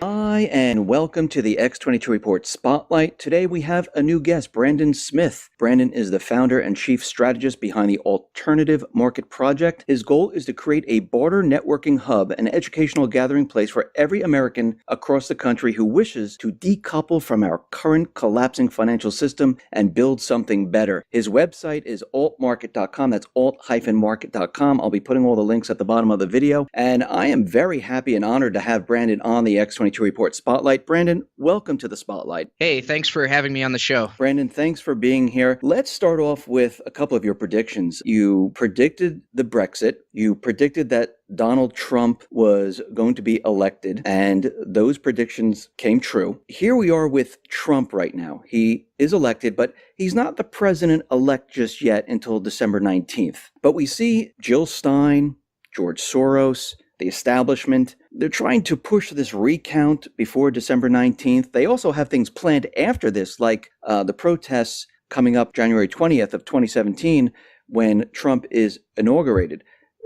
Hi, and welcome to the X22 Report Spotlight. Today we have a new guest, Brandon Smith. Brandon is the founder and chief strategist behind the Alternative Market Project. His goal is to create a barter networking hub, an educational gathering place for every American across the country who wishes to decouple from our current collapsing financial system and build something better. His website is altmarket.com. That's alt-market.com. I'll be putting all the links at the bottom of the video. And I am very happy and honored to have Brandon on the X22 Report Spotlight. Brandon, welcome to the Spotlight. Hey, thanks for having me on the show. Brandon, thanks for being here. Let's start off with a couple of your predictions. You predicted the Brexit. You predicted that Donald Trump was going to be elected, and those predictions came true. Here we are with Trump right now. He is elected, but he's not the president-elect just yet until December 19th. But we see Jill Stein, George Soros, the establishment. They're trying to push this recount before December 19th. They also have things planned after this, like the protests coming up January 20th of 2017 when Trump is inaugurated.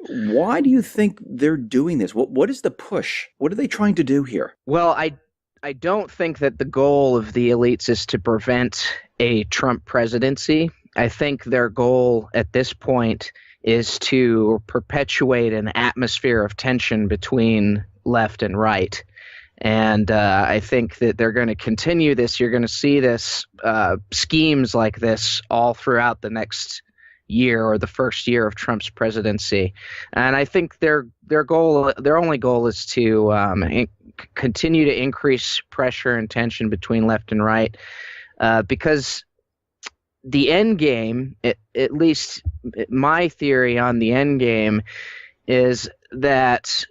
Why do you think they're doing this? What is the push? What are they trying to do here? Well, I don't think that the goal of the elites is to prevent a Trump presidency. I think their goal at this point is to perpetuate an atmosphere of tension between left and right. And I think that they're going to continue this. You're going to see this schemes like this all throughout the next year or the first year of Trump's presidency. And I think their only goal is to continue to increase pressure and tension between left and right, because the end game, at least my theory on the end game, is that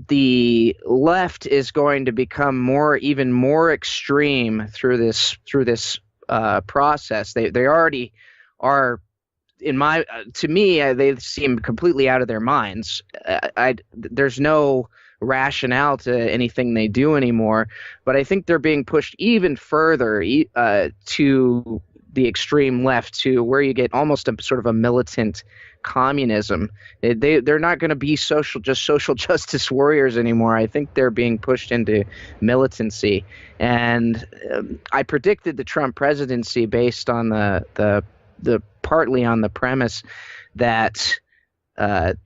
the left is going to become even more extreme through this process. They already are. To me, they seem completely out of their minds. There's no rationale to anything they do anymore. But I think they're being pushed even further to the extreme left, to where you get almost a sort of a militant communism. They're not going to be social justice warriors anymore. I think they're being pushed into militancy. And I predicted the Trump presidency based on the partly on the premise that the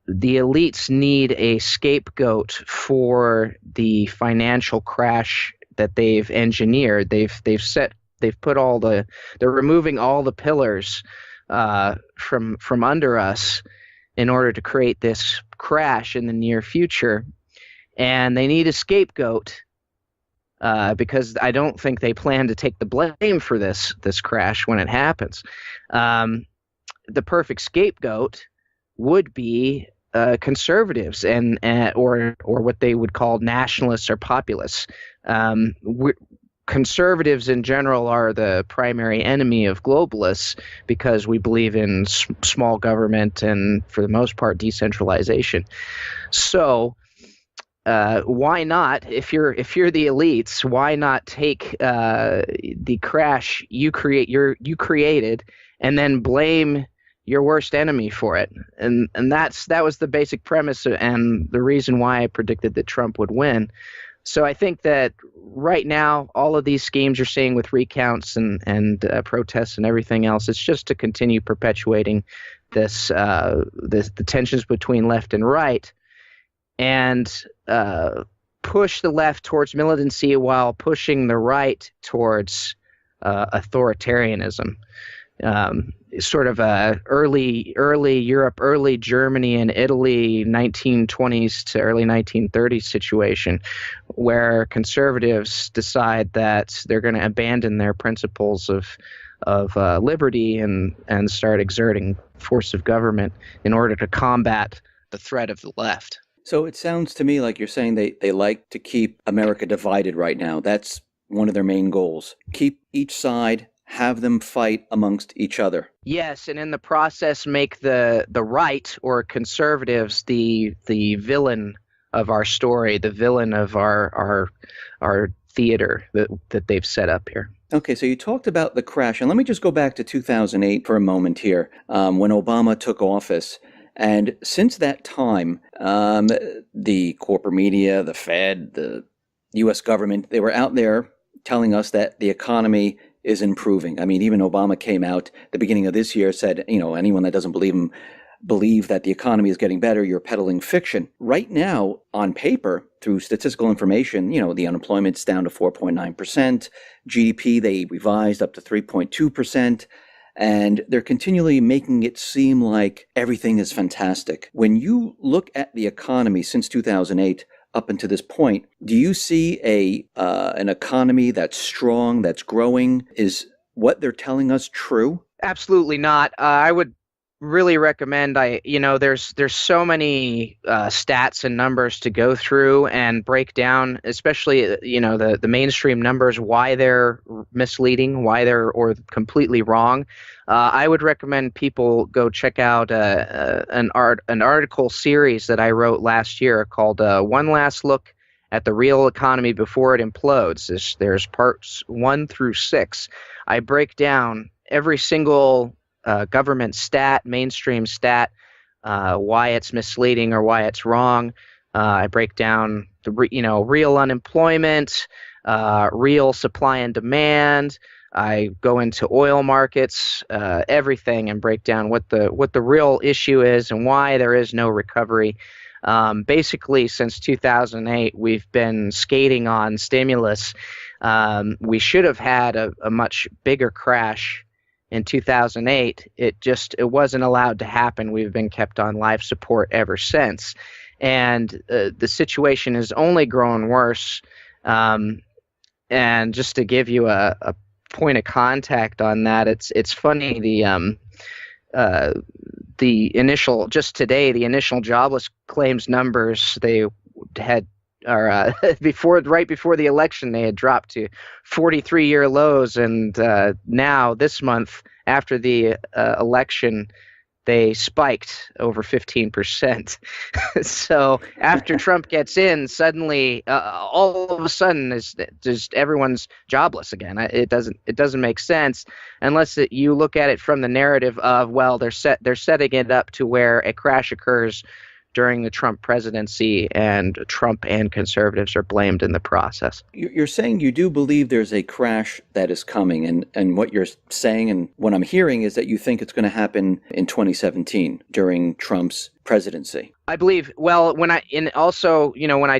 elites need a scapegoat for the financial crash that they've engineered. They're removing all the pillars from under us in order to create this crash in the near future, and they need a scapegoat. Because I don't think they plan to take the blame for this crash when it happens. The perfect scapegoat would be conservatives or what they would call nationalists or populists. Conservatives in general are the primary enemy of globalists because we believe in small government and, for the most part, decentralization. So why not, if you're the elites, why not take the crash you created and then blame your worst enemy for it? And that was the basic premise and the reason why I predicted that Trump would win. So I think that right now, all of these schemes you're seeing with recounts and protests and everything else, it's just to continue perpetuating the tensions between left and right, and push the left towards militancy while pushing the right towards authoritarianism. Sort of a early Europe, early Germany and Italy, 1920s to early 1930s situation, where conservatives decide that they're going to abandon their principles of liberty and start exerting force of government in order to combat the threat of the left. So it sounds to me like you're saying they like to keep America divided right now. That's one of their main goals. Keep each side, have them fight amongst each other. Yes, and in the process make the right, or conservatives, the villain of our story, the villain of our theater that they've set up here. Okay, so you talked about the crash, and let me just go back to 2008 for a moment here, when Obama took office. And since that time, the corporate media, the Fed, the U.S. government, they were out there telling us that the economy is improving. I mean, even Obama came out at the beginning of this year, said, anyone that doesn't believe that the economy is getting better, you're peddling fiction. Right now, on paper, through statistical information, the unemployment's down to 4.9%, GDP they revised up to 3.2%, and they're continually making it seem like everything is fantastic. When you look at the economy since 2008 up until this point, do you see an economy that's strong, that's growing? Is what they're telling us true? Absolutely not. I would really recommend there's so many stats and numbers to go through and break down, especially the mainstream numbers, why they're misleading, why they're or completely wrong. I would recommend people go check out an article series that I wrote last year called One Last Look at the Real Economy Before It Implodes. There's parts 1 through 6. I break down every single government stat, mainstream stat, why it's misleading or why it's wrong. I break down the real unemployment, real supply and demand. I go into oil markets, everything, and break down what the real issue is and why there is no recovery. Basically, since 2008, we've been skating on stimulus. We should have had a much bigger crash in 2008. It wasn't allowed to happen. We've been kept on life support ever since, and the situation has only grown worse. And just to give you a point of contact on that, it's funny, the initial jobless claims numbers they had right before the election, they had dropped to 43-year lows, and now this month after the election, they spiked over 15%. So after Trump gets in, suddenly, all of a sudden, is just everyone's jobless again. It doesn't make sense unless you look at it from the narrative of, well, they're setting it up to where a crash occurs during the Trump presidency, and Trump and conservatives are blamed in the process. You're saying you do believe there's a crash that is coming, and what you're saying and what I'm hearing is that you think it's going to happen in 2017 during Trump's presidency. I believe, well, when I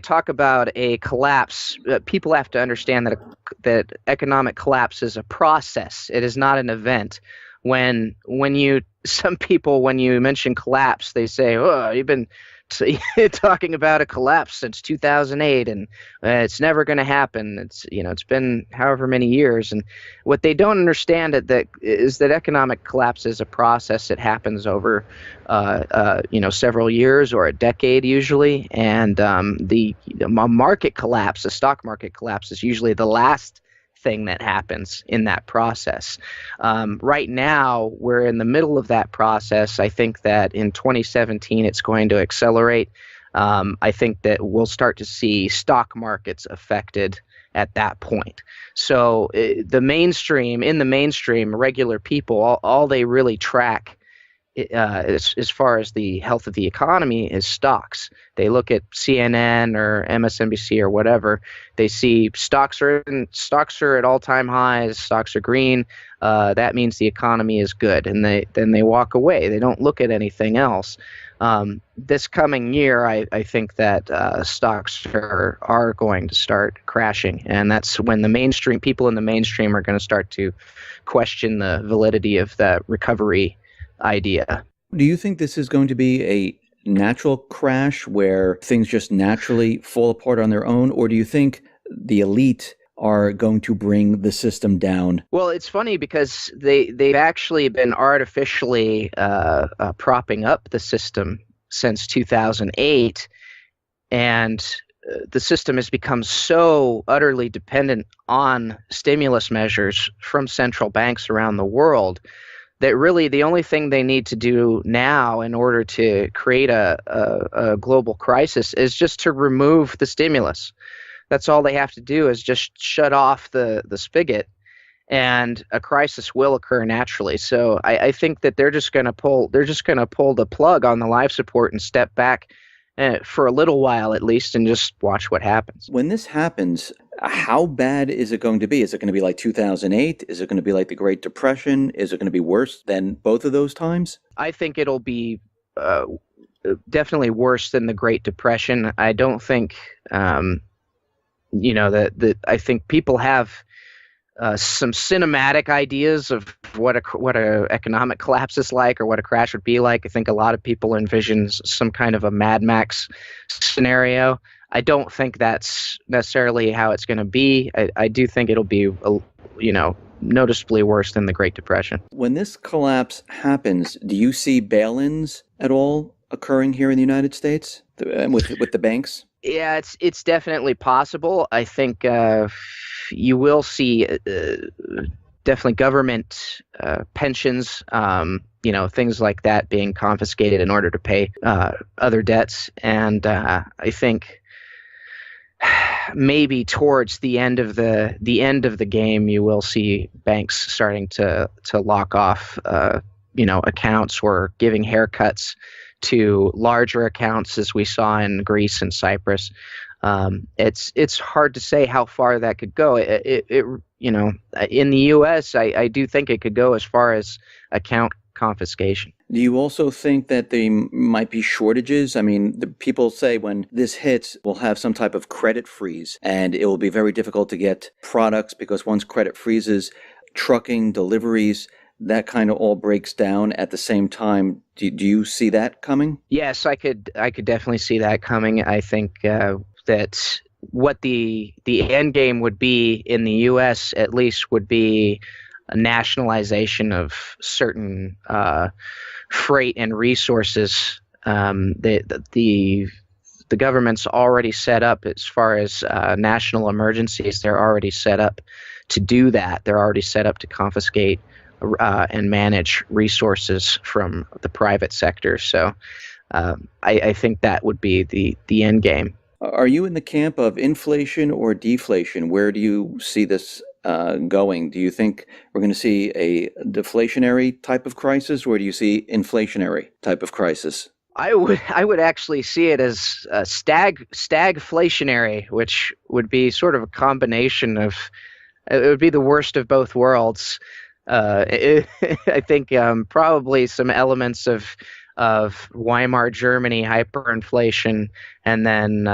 talk about a collapse, people have to understand that economic collapse is a process. It is not an event. Some people, when you mention collapse, they say, "Oh, you've been talking about a collapse since 2008, and it's never going to happen." It's been however many years, and what they don't understand is that economic collapse is a process. It happens over, several years or a decade usually, and the market collapse, the stock market collapse, is usually the last thing that happens in that process. Right now, we're in the middle of that process. I think that in 2017, it's going to accelerate. I think that we'll start to see stock markets affected at that point. So in the mainstream, regular people, all they really track as far as the health of the economy is stocks. They look at CNN or MSNBC or whatever. They see stocks are at all-time highs. Stocks are green. That means the economy is good, and then they walk away. They don't look at anything else. This coming year, I think that stocks are going to start crashing, and that's when the people in the mainstream are going to start to question the validity of the recovery idea. Do you think this is going to be a natural crash where things just naturally fall apart on their own, or do you think the elite are going to bring the system down? Well, it's funny because they've actually been artificially propping up the system since 2008, and the system has become so utterly dependent on stimulus measures from central banks around the world that really the only thing they need to do now in order to create a global crisis is just to remove the stimulus. That's all they have to do, is just shut off the spigot, and a crisis will occur naturally. So I think that they're just going to pull the plug on the life support and step back for a little while at least, and just watch what happens. When this happens, how bad is it going to be? Is it going to be like 2008? Is it going to be like the Great Depression? Is it going to be worse than both of those times? I think it'll be definitely worse than the Great Depression. I don't think, that I think people have some cinematic ideas of what a economic collapse is like, or what a crash would be like. I think a lot of people envision some kind of a Mad Max scenario. I don't think that's necessarily how it's going to be. I do think it'll be, noticeably worse than the Great Depression. When this collapse happens, do you see bail-ins at all occurring here in the United States with the banks? Yeah, it's definitely possible. I think you will see definitely government pensions, things like that being confiscated in order to pay other debts. And I think maybe towards the end of the game, you will see banks starting to lock off accounts, or giving haircuts to larger accounts, as we saw in Greece and Cyprus. It's hard to say how far that could go. In the U.S., I do think it could go as far as account confiscation. Do you also think that there might be shortages? I mean, the people say when this hits, we'll have some type of credit freeze, and it will be very difficult to get products, because once credit freezes, trucking, deliveries, that kind of all breaks down at the same time. Do you see that coming? Yes, I could definitely see that coming. I think that what the end game would be in the U.S. at least would be a nationalization of certain freight and resources. The government's already set up as far as national emergencies. They're already set up to do that. They're already set up to confiscate and manage resources from the private sector. So I think that would be the end game. Are you in the camp of inflation or deflation? Where do you see this going? Do you think we're going to see a deflationary type of crisis, or do you see inflationary type of crisis? I would actually see it as stagflationary, which would be sort of a combination of, it would be the worst of both worlds. I think probably some elements of Weimar Germany hyperinflation, and then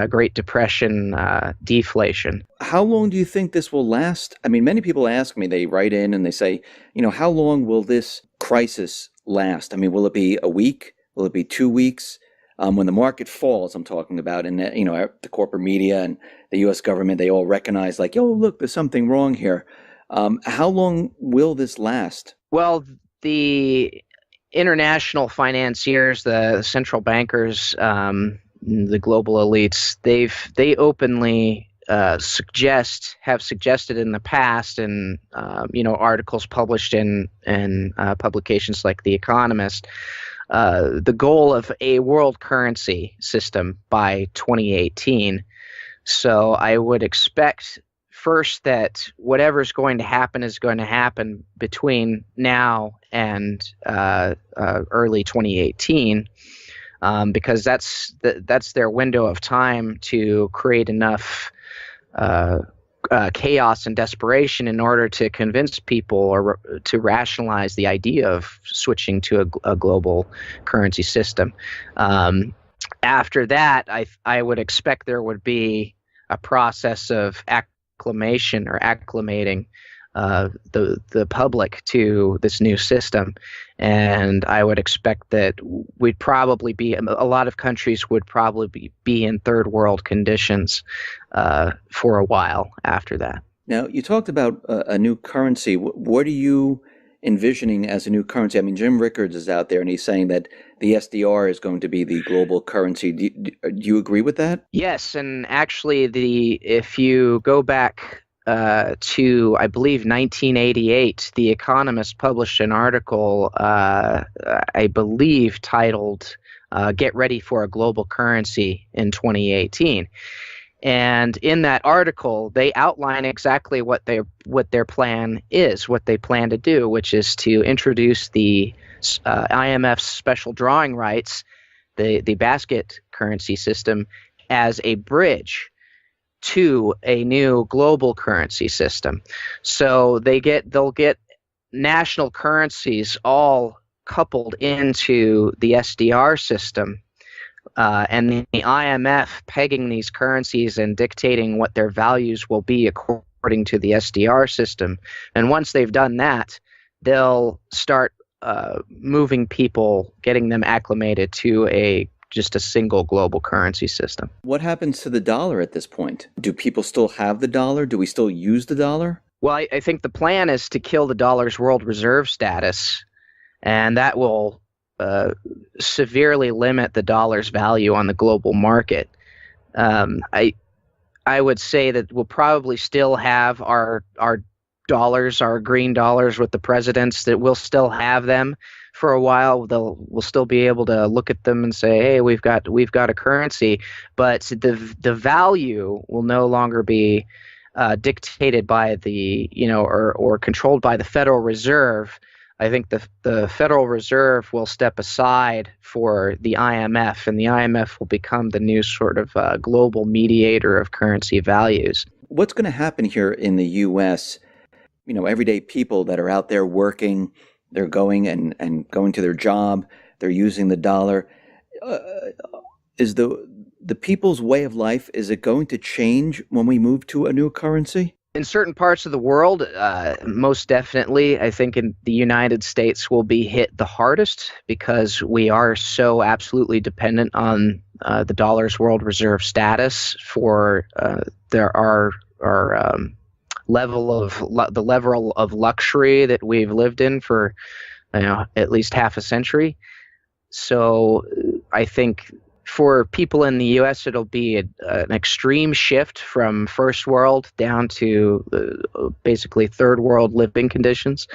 Great Depression deflation. How long do you think this will last? I mean, many people ask me, they write in and they say, how long will this crisis last? I mean, will it be a week? Will it be 2 weeks? When the market falls, I'm talking about, and the corporate media and the U.S. government, they all recognize, like, oh, look, there's something wrong here. How long will this last? Well, the international financiers, the central bankers, the global elites, they openly have suggested in the past, and articles published in publications like The Economist, the goal of a world currency system by 2018. So I would expect first that whatever's going to happen is going to happen between now and early 2018, because that's their window of time to create enough chaos and desperation in order to convince people, or to rationalize the idea of switching to a global currency system. After that, I would expect there would be a process of acclimating the public to this new system, and I would expect that a lot of countries would probably be in third world conditions for a while after that. Now, you talked about a new currency. What are you envisioning as a new currency? I mean, Jim Rickards is out there and he's saying that the SDR is going to be the global currency. Do you agree with that? Yes, and actually, if you go back to, I believe, 1988, The Economist published an article, I believe, titled "Get Ready for a Global Currency in 2018." And in that article, they outline exactly what their plan is, what they plan to do, which is to introduce the IMF's special drawing rights the basket currency system as a bridge to a new global currency system. So they'll get national currencies all coupled into the SDR system, and the IMF pegging these currencies and dictating what their values will be according to the SDR system. And once they've done that, they'll start moving people, getting them acclimated to just a single global currency system. What happens to the dollar at this point? Do people still have the dollar? Do we still use the dollar? Well, I think the plan is to kill the dollar's world reserve status, and that will severely limit the dollar's value on the global market. I would say that we'll probably still have our dollars, our green dollars with the presidents, that we'll still have them for a while. We'll still be able to look at them and say, hey, we've got a currency, but the value will no longer be dictated by or controlled by the Federal Reserve. I think the Federal Reserve will step aside for the IMF, and the IMF will become the new sort of global mediator of currency values. What's going to happen here in the U.S.? Everyday people that are out there working, they're going and going to their job, they're using the dollar. Is the people's way of life, is it going to change when we move to a new currency? In certain parts of the world, most definitely. I think in the United States will be hit the hardest because we are so absolutely dependent on the dollar's world reserve status for our level of luxury that we've lived in for at least half a century. So I think for people in the U.S., it'll be an extreme shift from first world down to basically third world living conditions.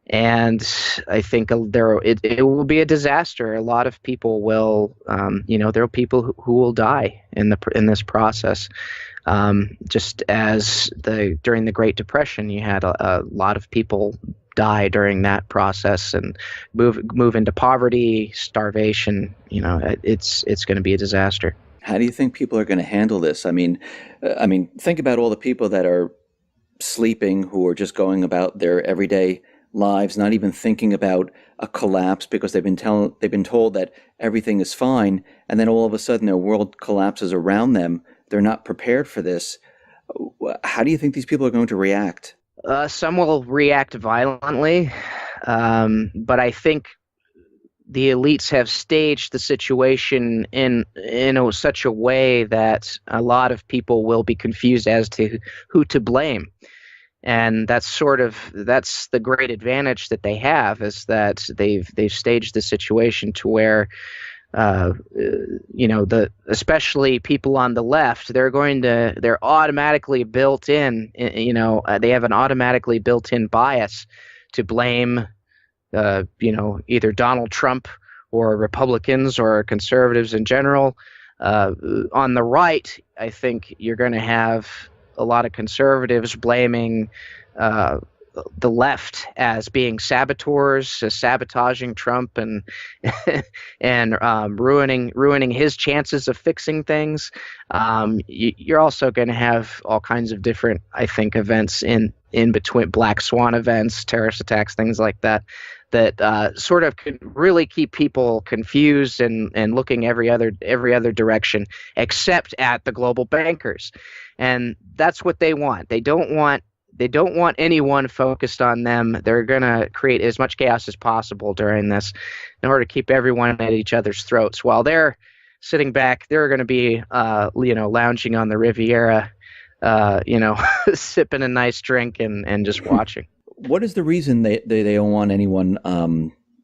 And I think it will be a disaster. A lot of people will, there are people who will die in this process. Just as during the Great Depression, you had a lot of people die during that process and move into poverty, starvation. It's going to be a disaster. How do you think people are going to handle this? I mean, think about all the people that are sleeping, who are just going about their everyday lives, not even thinking about a collapse because they've been told that everything is fine, and then all of a sudden their world collapses around them. They're not prepared for this. How do you think these people are going to react? Some will react violently, but I think the elites have staged the situation in such a way that a lot of people will be confused as to who to blame. And that's the great advantage that they have, is that they've staged the situation to where especially people on the left, they're automatically built in, they have an automatically built-in bias to blame, either Donald Trump or Republicans or conservatives in general. On the right, I think you're going to have a lot of conservatives blaming the left as being saboteurs, sabotaging Trump and and ruining his chances of fixing things. You're also going to have all kinds of different, I think, events in between, black swan events, terrorist attacks, things like that sort of could really keep people confused and looking every other direction except at the global bankers. And that's what they want. They don't want anyone focused on them. They're going to create as much chaos as possible during this in order to keep everyone at each other's throats. While they're sitting back, they're going to be, lounging on the Riviera, sipping a nice drink and just watching. What is the reason they don't want anyone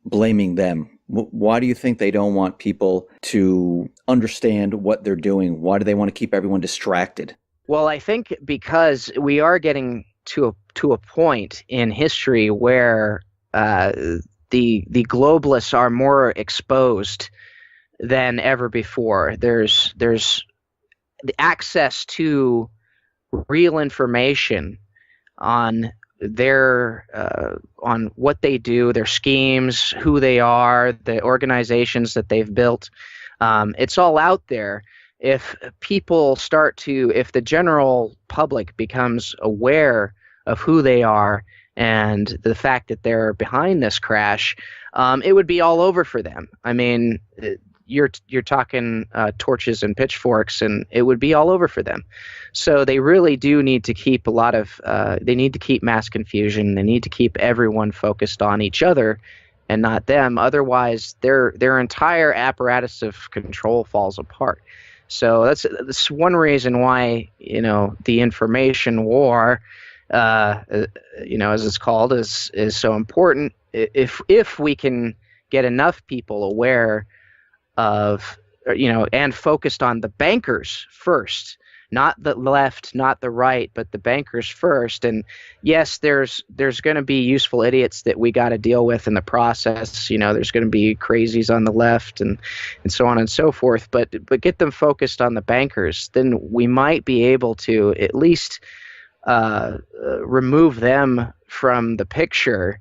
blaming them? Why do you think they don't want people to understand what they're doing? Why do they want to keep everyone distracted? Well, I think because we are getting to a point in history where the globalists are more exposed than ever before. There's the access to real information on on what they do, their schemes, who they are, the organizations that they've built. It's all out there. If if the general public becomes aware of who they are and the fact that they're behind this crash, it would be all over for them. I mean, you're talking torches and pitchforks, and it would be all over for them. So they really do need to keep they need to keep mass confusion. They need to keep everyone focused on each other and not them. Otherwise, their entire apparatus of control falls apart. So that's one reason why, the information war, as it's called, is so important. If we can get enough people aware of, and focused on the bankers first, not the left, not the right, but the bankers first. And yes, there's going to be useful idiots that we got to deal with in the process. There's going to be crazies on the left and so on and so forth. But get them focused on the bankers, then we might be able to at least remove them from the picture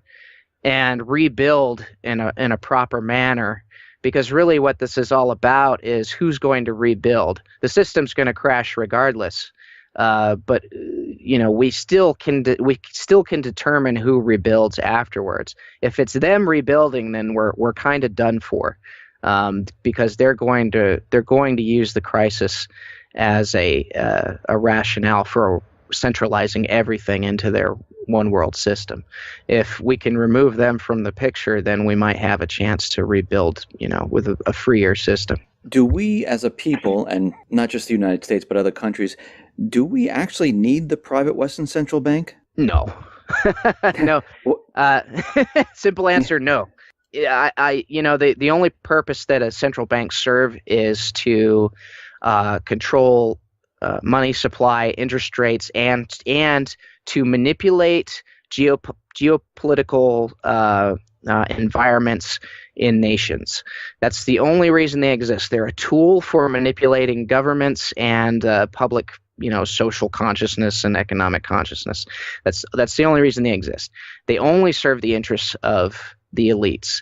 and rebuild in a proper manner. Because really what this is all about is who's going to rebuild. The system's going to crash regardless, but we still can determine who rebuilds afterwards. If it's them rebuilding, then we're kind of done for, because they're going to use the crisis as a rationale for centralizing everything into their one world system. If we can remove them from the picture, then we might have a chance to rebuild, with a freer system. Do we as a people, and not just the United States, but other countries, do we actually need the private Western Central Bank? No. No. Simple answer, no. The only purpose that a central bank serve is to control money supply, interest rates, and to manipulate geopolitical environments in nations. That's the only reason they exist. They're a tool for manipulating governments and public, social consciousness and economic consciousness. That's the only reason they exist. They only serve the interests of the elites.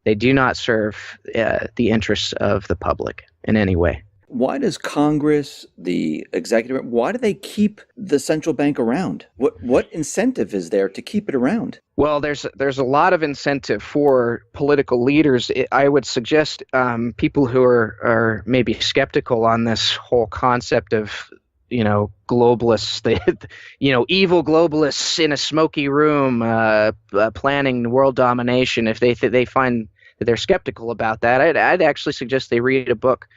They do not serve the interests of the public in any way. Why does Congress, the executive, why do they keep the central bank around? What incentive is there to keep it around? Well, there's a lot of incentive for political leaders. I would suggest people who are maybe skeptical on this whole concept of globalists, evil globalists in a smoky room planning world domination. If they find that they're skeptical about that, I'd actually suggest they read a book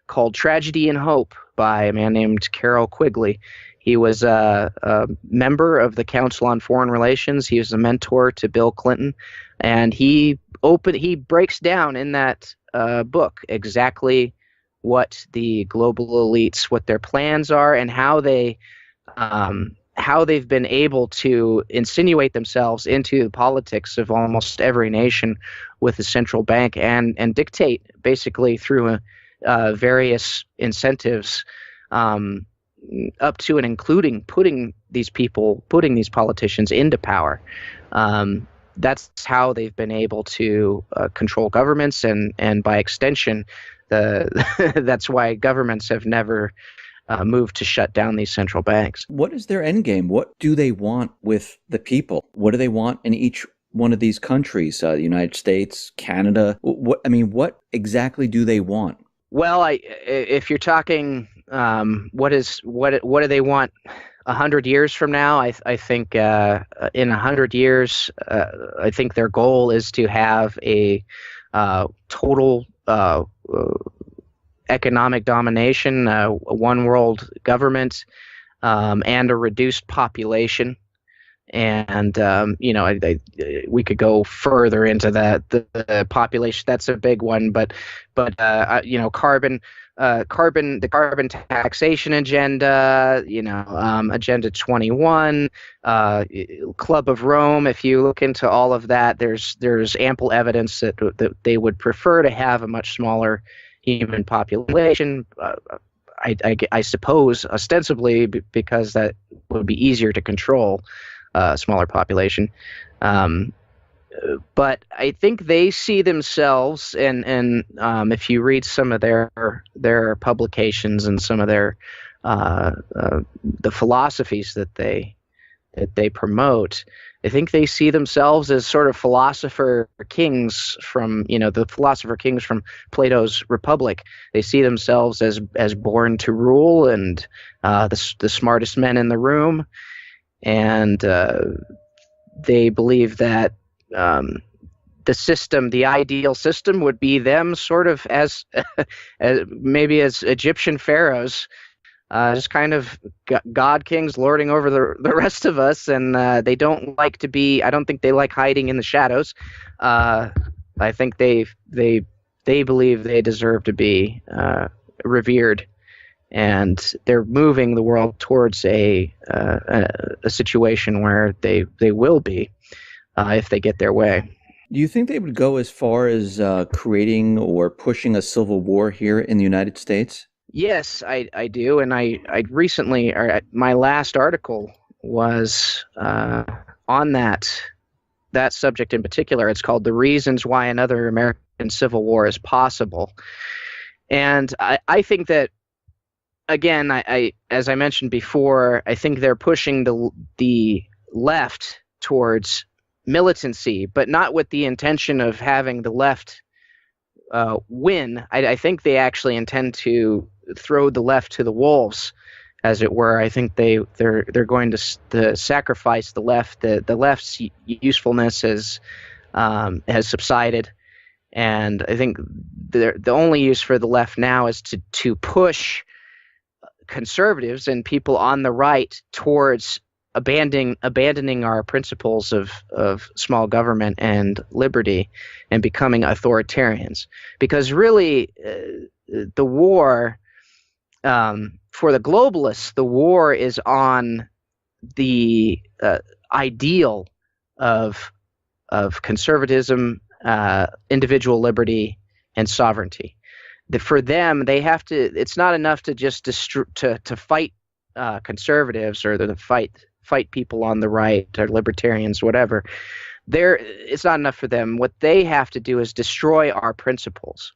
called Tragedy and Hope by a man named Carroll Quigley. He was a member of the Council on Foreign Relations. He was a mentor to Bill Clinton, and he breaks down in that book exactly what the global elites, what their plans are, and how they've been able to insinuate themselves into the politics of almost every nation with the central bank and dictate basically through various incentives up to and including putting these politicians into power. That's how they've been able to control governments, and by extension, that's why governments have never moved to shut down these central banks. What is their end game? What do they want with the people? What do they want in each one of these countries? The United States, Canada. What exactly do they want? Well, if you're talking, what do they want 100 years from now? I think in 100 years, I think their goal is to have a total economic domination, a one world government, and a reduced population. And we could go further into that. The population, that's a big one, but the carbon taxation agenda, Agenda 21, Club of Rome. If you look into all of that, there's ample evidence that they would prefer to have a much smaller human population. I suppose ostensibly because that would be easier to control. smaller population. Um, but I think they see themselves, and if you read some of their publications and some of their the philosophies that they promote, I think they see themselves as sort of philosopher kings from, the philosopher kings from Plato's Republic. They see themselves as born to rule, and the smartest men in the room, and they believe that the system, the ideal system, would be them sort of as, maybe as Egyptian pharaohs, just kind of god kings lording over the rest of us, and they don't like to be. I don't think they like hiding in the shadows. I think they believe they deserve to be revered, and they're moving the world towards a situation where they will be, if they get their way. Do you think they would go as far as creating or pushing a civil war here in the United States? Yes, I do, and I recently, or my last article was on that subject in particular. It's called "The Reasons Why Another American Civil War is Possible," and I think that, again, I as I mentioned before, I think they're pushing the left towards militancy, but not with the intention of having the left win. I think they actually intend to throw the left to the wolves, as it were. I think they're going to sacrifice the left. The left's usefulness has subsided, and I think the only use for the left now is to push conservatives and people on the right towards abandoning our principles of small government and liberty and becoming authoritarians. Because really, the war, for the globalists, the war is on the ideal of conservatism, individual liberty, and sovereignty. For them, they have to. It's not enough to just to fight conservatives, or to fight people on the right, or libertarians, whatever. It's not enough for them. What they have to do is destroy our principles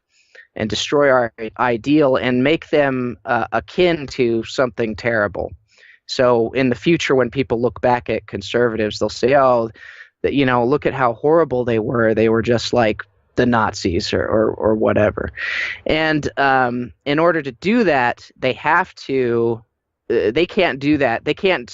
and destroy our ideal and make them akin to something terrible. So in the future, when people look back at conservatives, they'll say, "Oh, look at how horrible they were. They were just like the Nazis or whatever." And in order to do that, they have to. They can't do that. They can't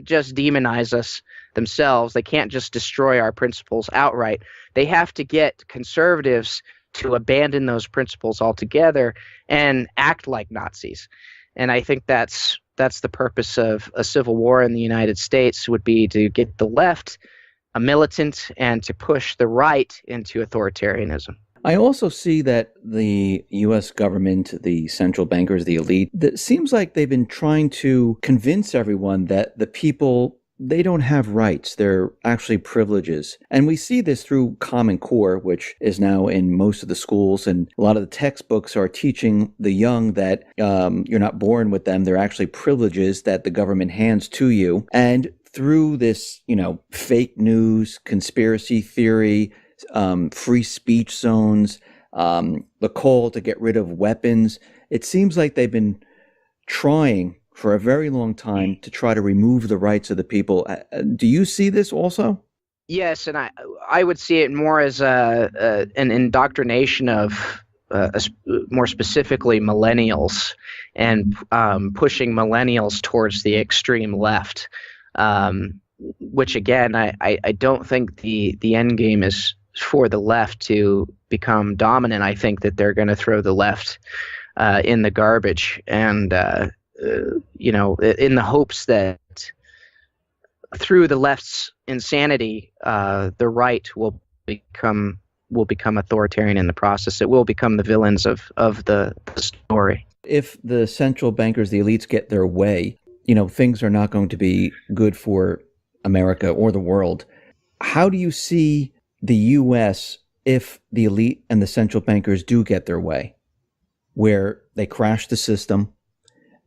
just demonize us themselves. They can't just destroy our principles outright. They have to get conservatives to abandon those principles altogether and act like Nazis. And I think that's the purpose of a civil war in the United States, would be to get the left a militant and to push the right into authoritarianism. I also see that the U.S. government, the central bankers, the elite, it seems like they've been trying to convince everyone that the people, they don't have rights. They're actually privileges. And we see this through Common Core, which is now in most of the schools. And a lot of the textbooks are teaching the young that you're not born with them. They're actually privileges that the government hands to you. And through this, fake news, conspiracy theory, free speech zones, the call to get rid of weapons. It seems like they've been trying for a very long time to try to remove the rights of the people. Do you see this also? Yes, and I would see it more as an indoctrination of more specifically millennials, and pushing millennials towards the extreme left, which again, I don't think the end game is for the left to become dominant. I think that they're going to throw the left in the garbage, and in the hopes that through the left's insanity, the right will become authoritarian in the process. It will become the villains of the story. If the central bankers, the elites, get their way, things are not going to be good for America or the world. How do you see the U.S. if the elite and the central bankers do get their way, where they crash the system,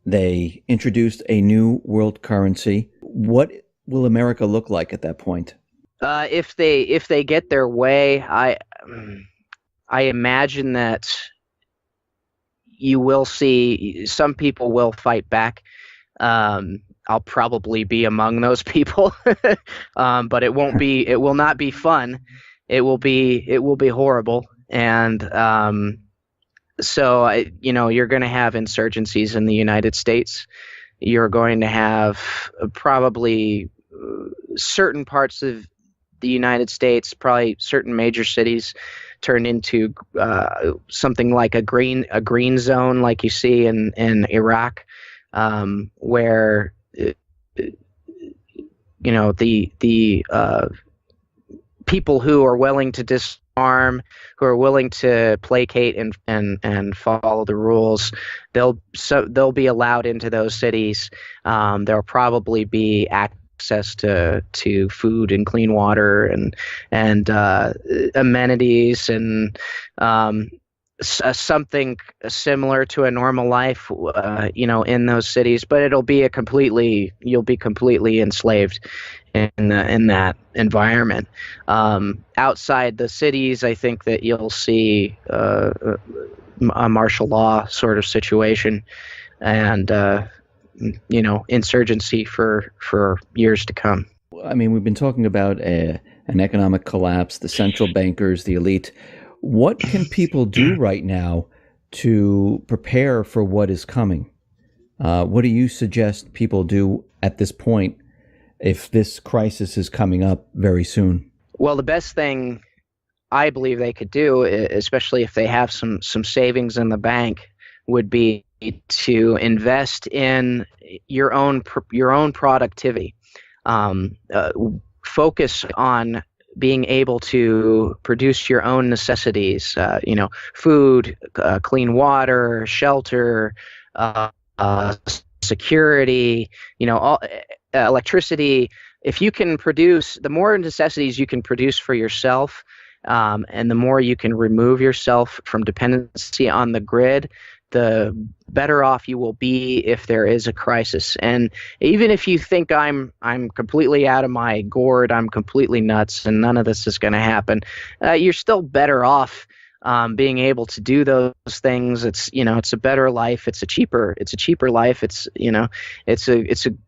they introduced a new world currency? What will America look like at that point? If they get their way, I imagine that you will see some people will fight back. I'll probably be among those people, but it won't be. It will not be fun. It will be. It will be horrible. And so you're going to have insurgencies in the United States. You're going to have probably certain parts of the United States, probably certain major cities, turn into something like a green zone, like you see in Iraq, where the people who are willing to disarm, who are willing to placate and follow the rules, they'll be allowed into those cities. There'll probably be access to food and clean water and amenities and something similar to a normal life, in those cities. But you'll be completely enslaved in that environment. Outside the cities, I think that you'll see a martial law sort of situation, and insurgency for years to come. I mean, we've been talking about an economic collapse, the central bankers, the elite. What can people do right now to prepare for what is coming? What do you suggest people do at this point if this crisis is coming up very soon? Well, the best thing I believe they could do, especially if they have some savings in the bank, would be to invest in your own productivity. Focus on being able to produce your own necessities, food, clean water, shelter, security, electricity. If you can produce, the more necessities you can produce for yourself, and the more you can remove yourself from dependency on the grid, the better off you will be if there is a crisis. And even if you think I'm completely out of my gourd, I'm completely nuts, and none of this is going to happen, you're still better off being able to do those things. It's a better life. It's a cheaper life. It's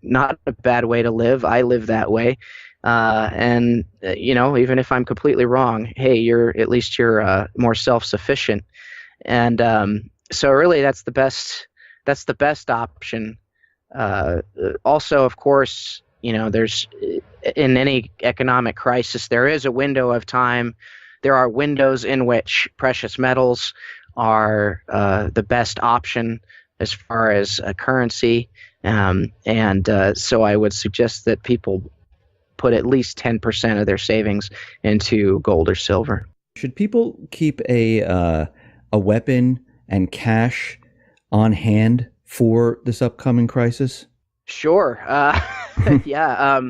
not a bad way to live. I live that way. And even if I'm completely wrong, hey, at least you're more self-sufficient. And so really, that's the best option. Also, of course, there's, in any economic crisis, there is a window of time. There are windows in which precious metals are the best option as far as a currency. So I would suggest that people put at least 10% of their savings into gold or silver. Should people keep a weapon and cash on hand for this upcoming crisis? Sure. Yeah.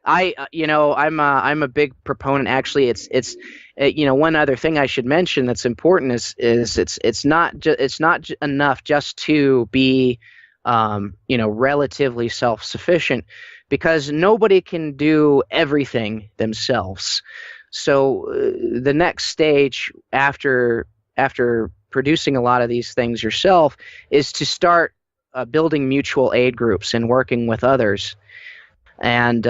I'm a big proponent. Actually, it's one other thing I should mention that's important is it's not enough just to be relatively self-sufficient, because nobody can do everything themselves. So the next stage after producing a lot of these things yourself is to start building mutual aid groups and working with others, and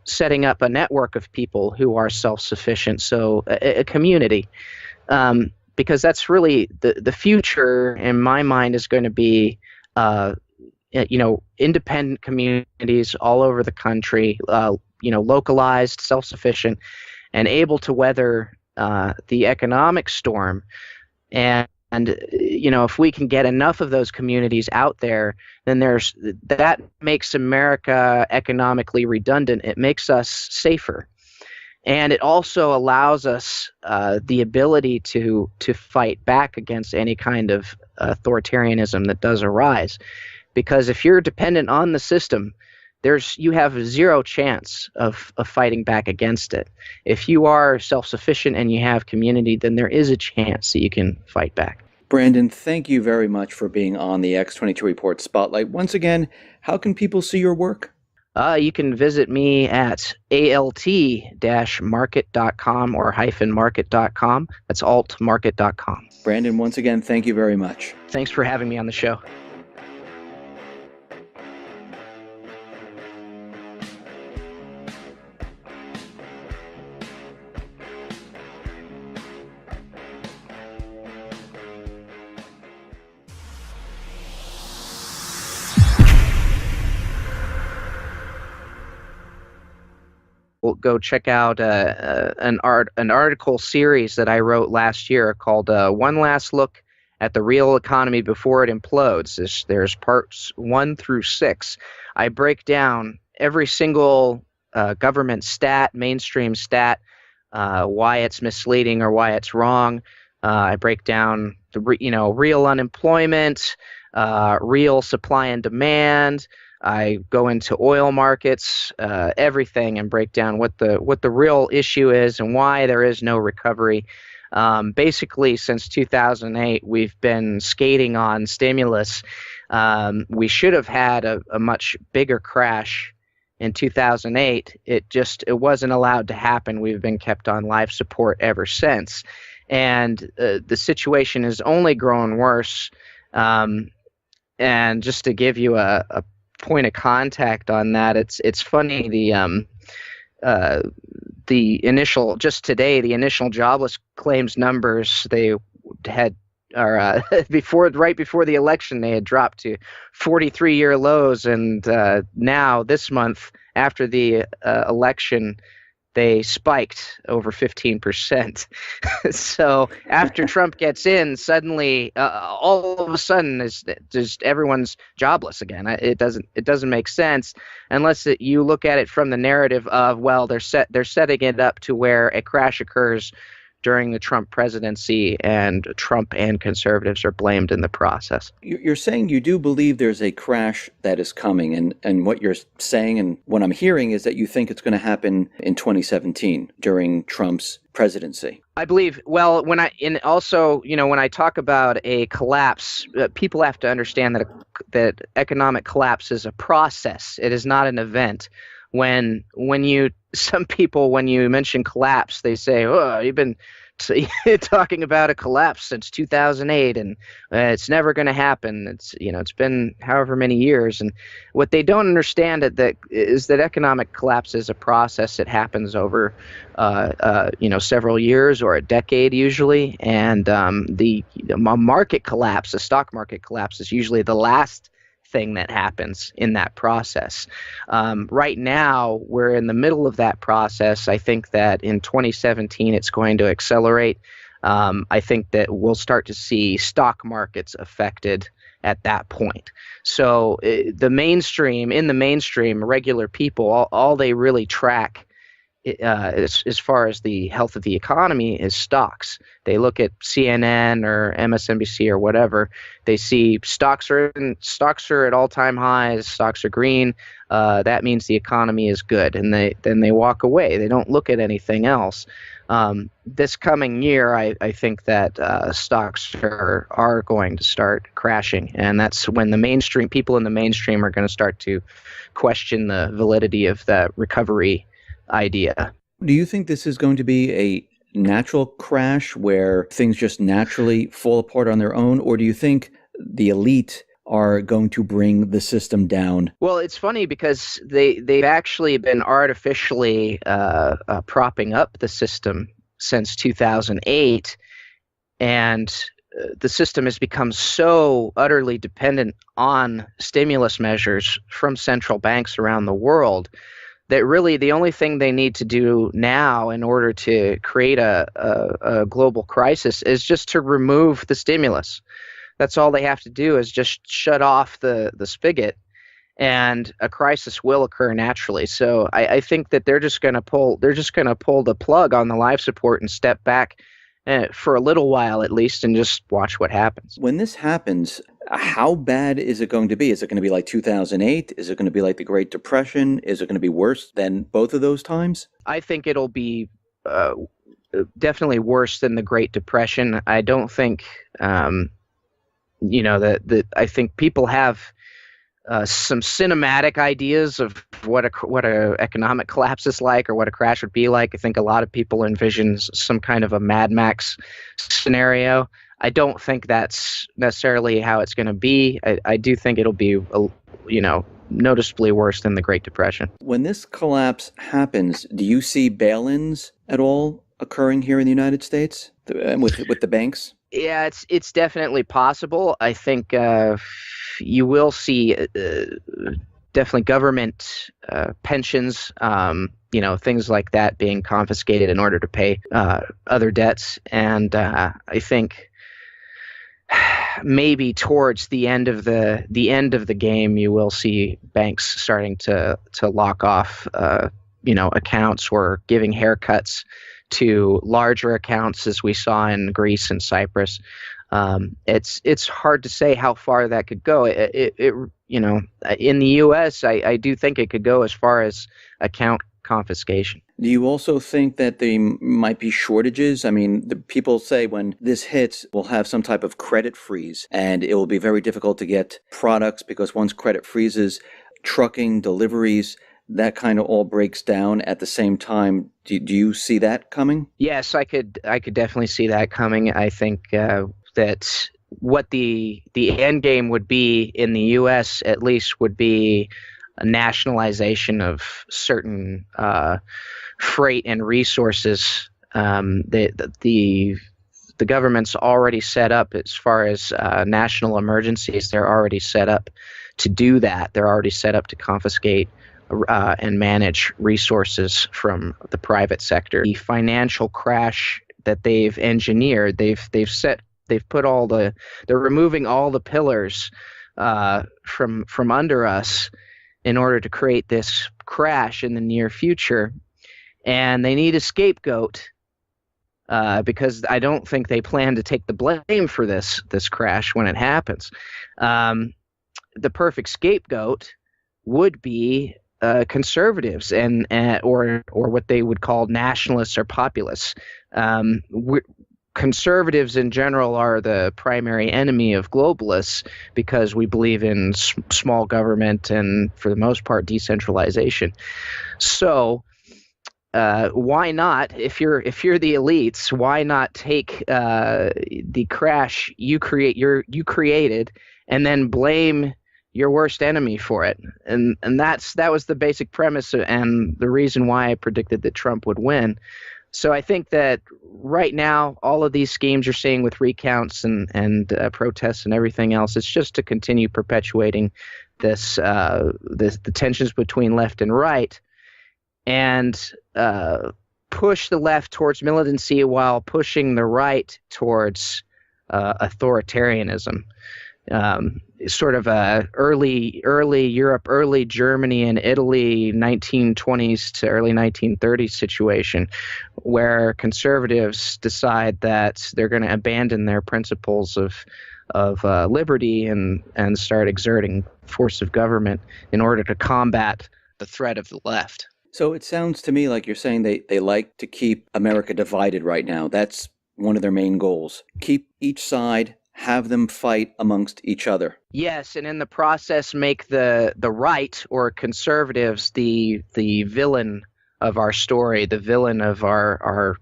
setting up a network of people who are self-sufficient. So a community, because that's really the future in my mind is going to be independent communities all over the country, localized, self-sufficient, and able to weather the economic storm. And if we can get enough of those communities out there, then that makes America economically redundant. It makes us safer, and it also allows us the ability to fight back against any kind of authoritarianism that does arise. Because if you're dependent on the system, you have zero chance of fighting back against it. If you are self-sufficient and you have community, then there is a chance that you can fight back. Brandon, thank you very much for being on the X22 Report Spotlight. Once again, how can people see your work? You can visit me at alt-market.com or -market.com. That's altmarket.com. Brandon, once again, thank you very much. Thanks for having me on the show. Go check out an article series that I wrote last year called "One Last Look at the Real Economy Before It Implodes." There's parts 1 through 6. I break down every single government stat, mainstream stat, why it's misleading or why it's wrong. I break down the real unemployment, real supply and demand. I go into oil markets, everything, and break down what the real issue is and why there is no recovery. Basically, since 2008, we've been skating on stimulus. We should have had a much bigger crash in 2008. It wasn't allowed to happen. We've been kept on life support ever since, and the situation has only grown worse. And just to give you a point of contact on that, it's funny, the initial, just today, the initial jobless claims numbers they had are right before the election, they had dropped to 43-year lows, and now this month after the election they spiked over 15%. So after Trump gets in, suddenly, all of a sudden, is just everyone's jobless again. It doesn't make sense unless you look at it from the narrative of, well, they're setting it up to where a crash occurs during the Trump presidency, and Trump and conservatives are blamed in the process. You're saying you do believe there's a crash that is coming, and what you're saying and what I'm hearing is that you think it's going to happen in 2017 during Trump's presidency. I believe, well, when I talk about a collapse, people have to understand that economic collapse is a process. It is not an event. When you mention collapse, they say, "Oh, you've been talking about a collapse since 2008, and it's never going to happen." It's been however many years, and what they don't understand is that economic collapse is a process. It happens over several years or a decade usually, and the market collapse, the stock market collapse, is usually the last thing that happens in that process. Right now, we're in the middle of that process. I think that in 2017, it's going to accelerate. I think that we'll start to see stock markets affected at that point. So in the mainstream, regular people, all they really track as far as the health of the economy is stocks. They look at CNN or MSNBC or whatever. They see stocks are at all-time highs. Stocks are green. That means the economy is good, and then they walk away. They don't look at anything else. This coming year, I think that stocks are going to start crashing, and that's when the people in the mainstream are going to start to question the validity of the recovery idea. Do you think this is going to be a natural crash where things just naturally fall apart on their own, or do you think the elite are going to bring the system down? Well, it's funny because they've actually been artificially propping up the system since 2008, and the system has become so utterly dependent on stimulus measures from central banks around the world that really the only thing they need to do now in order to create a global crisis is just to remove the stimulus. That's all they have to do, is just shut off the spigot, and a crisis will occur naturally. So I think that they're just going to pull the plug on the life support and step back for a little while at least, and just watch what happens. When this happens, how bad is it going to be? Is it going to be like 2008? Is it going to be like the Great Depression? Is it going to be worse than both of those times? I think it'll be definitely worse than the Great Depression. I don't think, I think people have some cinematic ideas of what a economic collapse is like, or what a crash would be like. I think a lot of people envision some kind of a Mad Max scenario. I don't think that's necessarily how it's going to be. I do think it'll be, noticeably worse than the Great Depression. When this collapse happens, do you see bail-ins at all occurring here in the United States with the banks? Yeah, it's definitely possible. I think you will see definitely government pensions, things like that being confiscated in order to pay other debts, and I think maybe towards the end of the game, you will see banks starting to lock off accounts, or giving haircuts to larger accounts, as we saw in Greece and Cyprus. It's hard to say how far that could go. In the U.S., I do think it could go as far as account confiscation. Do you also think that there might be shortages? I mean, the people say when this hits, we'll have some type of credit freeze, and it will be very difficult to get products, because once credit freezes, trucking, deliveries, that kind of all breaks down at the same time. Do you see that coming? Yes, I could definitely see that coming. I think that what the end game would be in the U.S. at least would be a nationalization of certain freight and resources. The government's already set up, as far as national emergencies. They're already set up to do that. They're already set up to confiscate and manage resources from the private sector. The financial crash that they've engineered, they're removing all the pillars from under us in order to create this crash in the near future, and they need a scapegoat because I don't think they plan to take the blame for this crash when it happens. The perfect scapegoat would be conservatives or what they would call nationalists or populists. Conservatives in general are the primary enemy of globalists because we believe in small government and, for the most part, decentralization. So why not, if you're the elites, why not take the crash you created and then blame your worst enemy for it? And that was the basic premise and the reason why I predicted that Trump would win. So I think that right now, all of these schemes you're seeing with recounts and protests and everything else, it's just to continue perpetuating the tensions between left and right, and push the left towards militancy while pushing the right towards authoritarianism. Sort of a early Europe, early Germany and Italy, 1920s to early 1930s situation, where conservatives decide that they're going to abandon their principles of liberty and start exerting force of government in order to combat the threat of the left. So it sounds to me like you're saying they like to keep America divided right now. That's one of their main goals. Keep each side, have them fight amongst each other. Yes, and in the process make the right, or conservatives, the villain of our story, the villain of our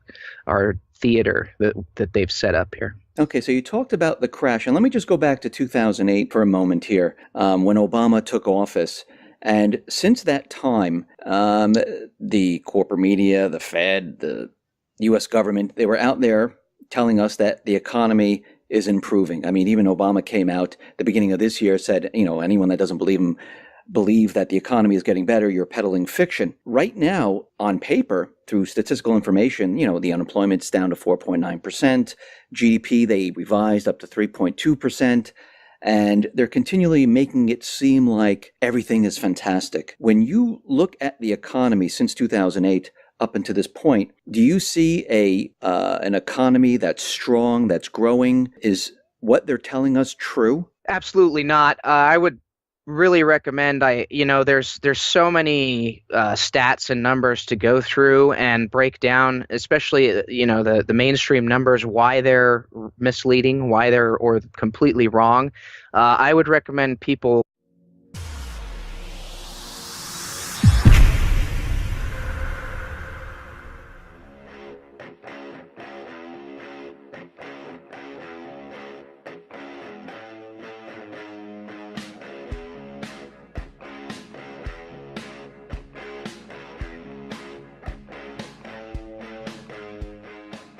theater that they've set up here. Okay, so you talked about the crash, and let me just go back to 2008 for a moment here, when Obama took office. And since that time, the corporate media, the Fed, the U.S. government, they were out there telling us that the economy is improving. I mean, even Obama came out at the beginning of this year, said, anyone that doesn't believe that the economy is getting better, you're peddling fiction. Right now, on paper, through statistical information, the unemployment's down to 4.9%, GDP they revised up to 3.2%, and they're continually making it seem like everything is fantastic. When you look at the economy since 2008, up until this point, do you see an economy that's strong, that's growing? Is what they're telling us true? Absolutely not. I would really recommend. There's so many stats and numbers to go through and break down, especially the mainstream numbers, why they're misleading, why they're or completely wrong. I would recommend people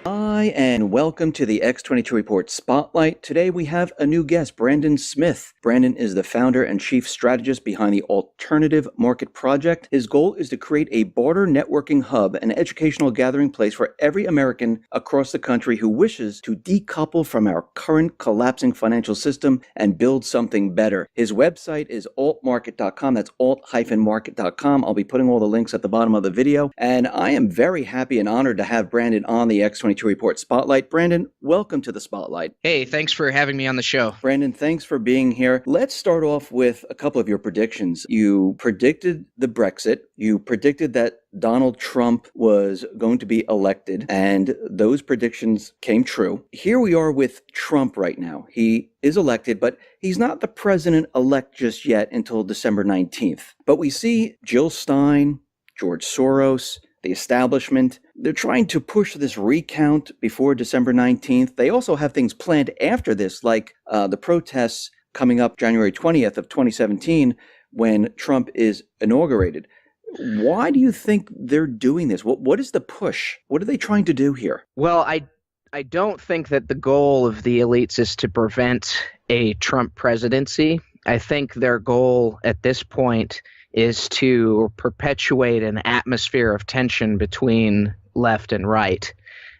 Hi, and welcome to the X22 Report Spotlight. Today we have a new guest, Brandon Smith. Brandon is the founder and chief strategist behind the Alternative Market Project. His goal is to create a barter networking hub, an educational gathering place for every American across the country who wishes to decouple from our current collapsing financial system and build something better. His website is altmarket.com. That's alt-market.com. I'll be putting all the links at the bottom of the video. And I am very happy and honored to have Brandon on the X22 Report Spotlight. Brandon, welcome to the Spotlight. Hey, thanks for having me on the show. Brandon, thanks for being here. Let's start off with a couple of your predictions. You predicted the Brexit. You predicted that Donald Trump was going to be elected, and those predictions came true. Here we are with Trump right now. He is elected, but he's not the president-elect just yet until December 19th. But we see Jill Stein, George Soros, the establishment, they're trying to push this recount before December 19th. They also have things planned after this, like the protests coming up January 20th of 2017 when Trump is inaugurated. Why do you think they're doing this? What is the push? What are they trying to do here? Well, I don't think that the goal of the elites is to prevent a Trump presidency. I think their goal at this point is to perpetuate an atmosphere of tension between left and right.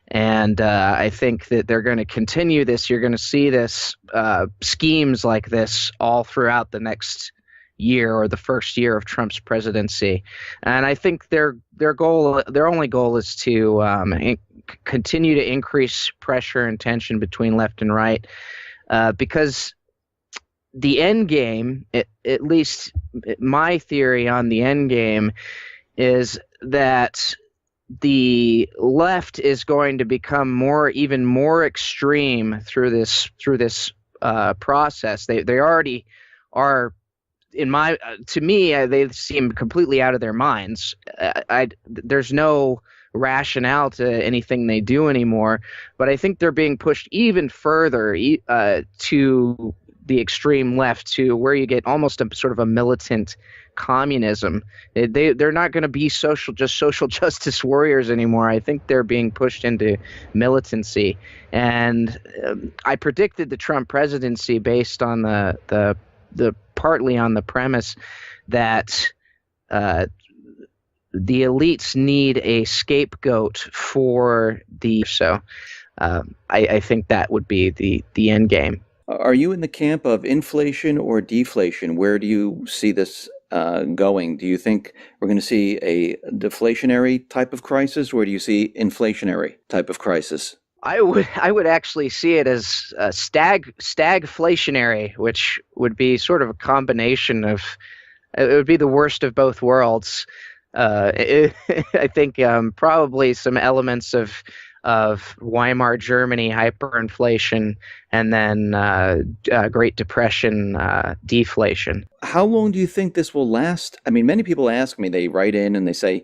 And I think that they're going to continue this. You're going to see this schemes like this all throughout the next year or the first year of Trump's presidency. And I think their only goal is to continue to increase pressure and tension between left and right, because the end game, at least my theory on the end game, is that the left is going to become even more extreme through this process. They already are. To me, they seem completely out of their minds. There's no rationale to anything they do anymore. But I think they're being pushed even further to the extreme left, to where you get almost a sort of a militant communism. They're not going to be social justice warriors anymore. I think they're being pushed into militancy. And I predicted the Trump presidency based on the partly on the premise that the elites need a scapegoat for I think that would be the end game. Are you in the camp of inflation or deflation? Where do you see this going? Do you think we're going to see a deflationary type of crisis, or do you see inflationary type of crisis? I would actually see it as stagflationary, which would be sort of a combination of, it would be the worst of both worlds. I think probably some elements of Weimar Germany hyperinflation, and then Great Depression deflation. How long do you think this will last? I mean, many people ask me, they write in and they say,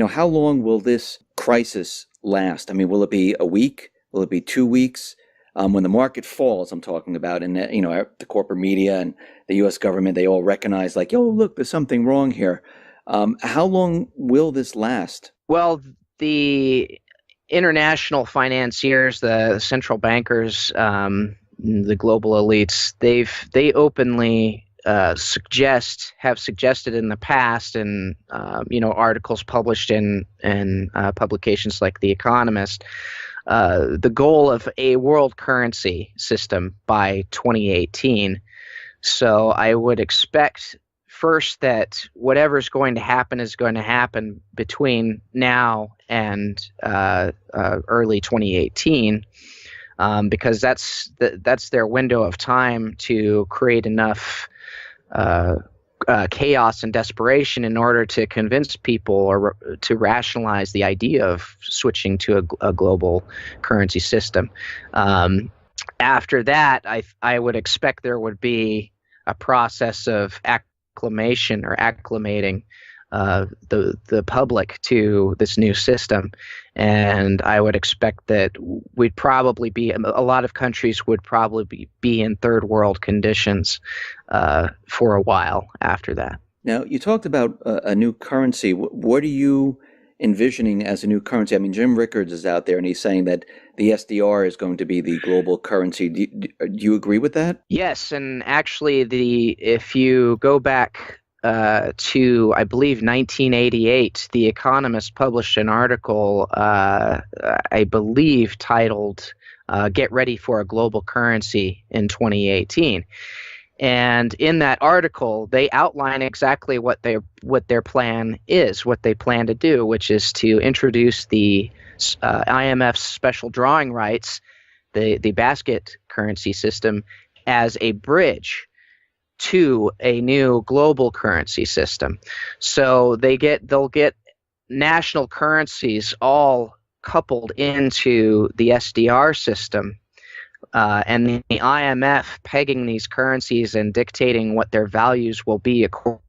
how long will this crisis last? I mean, will it be a week? Will it be 2 weeks? When the market falls, I'm talking about, and the corporate media and the U.S. government, they all recognize, like, oh, look, there's something wrong here. How long will this last? Well, the international financiers, the central bankers, the global elites, they openly have suggested in the past, and articles published in publications like The Economist, the goal of a world currency system by 2018. So I would expect first that whatever's going to happen is going to happen between now and early 2018, because that's their window of time to create enough chaos and desperation in order to convince people or to rationalize the idea of switching to a global currency system. After that, I would expect there would be a process of acclimating the public to this new system, and I would expect that a lot of countries would probably be in third world conditions for a while after that. Now, you talked about a new currency. What do you envisioning as a new currency? I mean, Jim Rickards is out there and he's saying that the SDR is going to be the global currency. Do you agree with that? Yes, and actually, if you go back to, I believe, 1988, The Economist published an article, I believe, titled "Get Ready for a Global Currency in 2018." And in that article, they outline exactly what their plan is, what they plan to do, which is to introduce the IMF's special drawing rights, the basket currency system, as a bridge to a new global currency system. So they'll get national currencies all coupled into the SDR system. And the IMF pegging these currencies and dictating what their values will be according